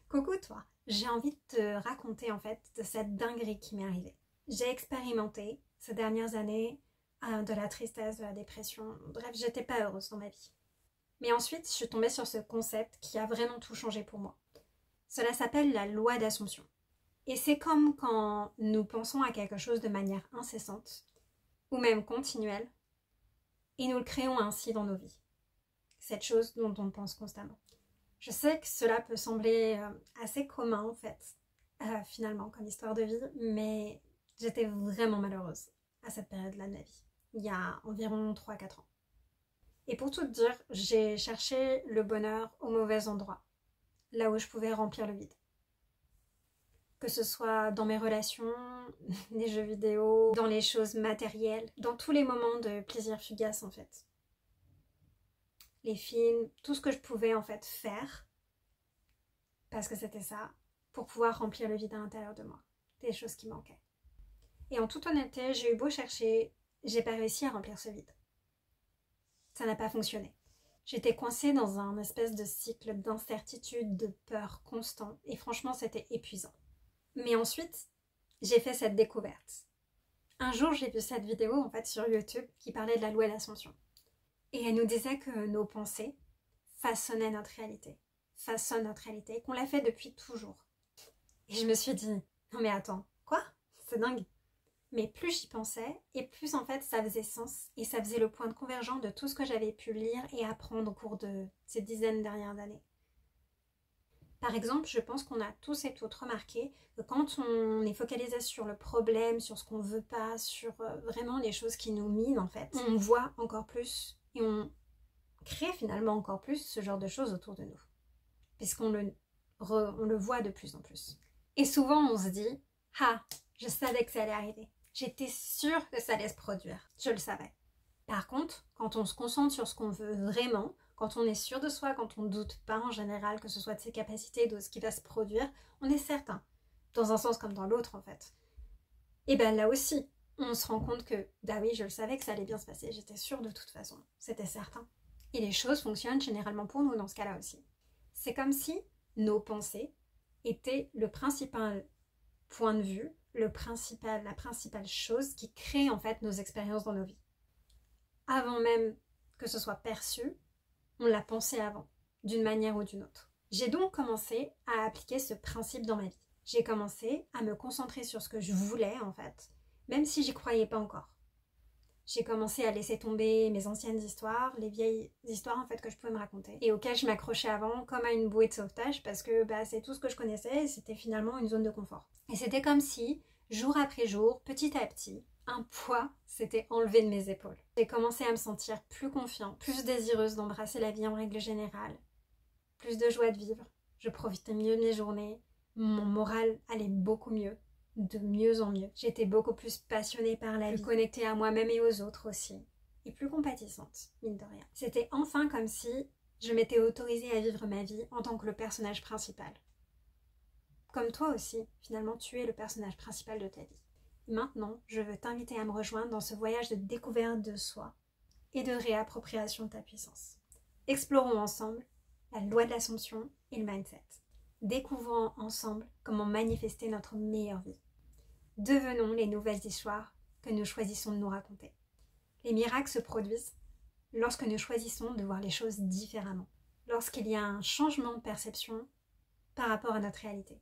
Coucou toi, j'ai envie de te raconter en fait de cette dinguerie qui m'est arrivée. J'ai expérimenté ces dernières années de la tristesse, de la dépression, bref, j'étais pas heureuse dans ma vie. Mais ensuite, je suis tombée sur ce concept qui a vraiment tout changé pour moi. Cela s'appelle la loi d'Assomption. Et c'est comme quand nous pensons à quelque chose de manière incessante, ou même continuelle, et nous le créons ainsi dans nos vies. Cette chose dont on pense constamment. Je sais que cela peut sembler assez commun en fait, finalement, comme histoire de vie, mais j'étais vraiment malheureuse à cette période-là de ma vie, il y a environ 3-4 ans. Et pour tout te dire, j'ai cherché le bonheur au mauvais endroit, là où je pouvais remplir le vide. Que ce soit dans mes relations, les jeux vidéo, dans les choses matérielles, dans tous les moments de plaisir fugace en fait. Les films, tout ce que je pouvais en fait faire, parce que c'était ça, pour pouvoir remplir le vide à l'intérieur de moi, des choses qui manquaient. Et en toute honnêteté, j'ai eu beau chercher, j'ai pas réussi à remplir ce vide. Ça n'a pas fonctionné. J'étais coincée dans un espèce de cycle d'incertitude, de peur constant, et franchement c'était épuisant. Mais ensuite, j'ai fait cette découverte. Un jour, j'ai vu cette vidéo en fait sur YouTube qui parlait de la loi d'Assomption. Et elle nous disait que nos pensées façonnent notre réalité, qu'on l'a fait depuis toujours. Et je me suis dit, non mais attends, quoi? C'est dingue. Mais plus j'y pensais, et plus en fait ça faisait sens, et ça faisait le point de convergence de tout ce que j'avais pu lire et apprendre au cours de ces dizaines dernières années. Par exemple, je pense qu'on a tous et toutes remarqué que quand on est focalisé sur le problème, sur ce qu'on veut pas, sur vraiment les choses qui nous minent en fait, on voit encore plus et on crée finalement encore plus ce genre de choses autour de nous. Puisqu'on le voit de plus en plus. Et souvent on se dit « Ah, je savais que ça allait arriver. J'étais sûre que ça allait se produire. Je le savais. » Par contre, quand on se concentre sur ce qu'on veut vraiment, quand on est sûr de soi, quand on ne doute pas en général, que ce soit de ses capacités, de ce qui va se produire, on est certain, dans un sens comme dans l'autre en fait. Et bien là aussi, on se rend compte que, bah oui, je le savais que ça allait bien se passer, j'étais sûre de toute façon, c'était certain. Et les choses fonctionnent généralement pour nous dans ce cas-là aussi. C'est comme si nos pensées étaient le principal point de vue, la principale chose qui crée en fait nos expériences dans nos vies. Avant même que ce soit perçu, on l'a pensé avant, d'une manière ou d'une autre. J'ai donc commencé à appliquer ce principe dans ma vie. J'ai commencé à me concentrer sur ce que je voulais en fait, même si j'y croyais pas encore. J'ai commencé à laisser tomber mes anciennes histoires, les vieilles histoires en fait que je pouvais me raconter et auxquelles je m'accrochais avant comme à une bouée de sauvetage parce que c'est tout ce que je connaissais et c'était finalement une zone de confort. Et c'était comme si, jour après jour, petit à petit, un poids s'était enlevé de mes épaules. J'ai commencé à me sentir plus confiante, plus désireuse d'embrasser la vie en règle générale, plus de joie de vivre. Je profitais mieux de mes journées, mon moral allait beaucoup mieux. De mieux en mieux. J'étais beaucoup plus passionnée par la vie, connectée à moi-même et aux autres aussi. Et plus compatissante, mine de rien. C'était enfin comme si je m'étais autorisée à vivre ma vie en tant que le personnage principal. Comme toi aussi, finalement, tu es le personnage principal de ta vie. Maintenant, je veux t'inviter à me rejoindre dans ce voyage de découverte de soi et de réappropriation de ta puissance. Explorons ensemble la loi de l'Assomption et le mindset. Découvrons ensemble comment manifester notre meilleure vie. Devenons les nouvelles histoires que nous choisissons de nous raconter. Les miracles se produisent lorsque nous choisissons de voir les choses différemment, lorsqu'il y a un changement de perception par rapport à notre réalité.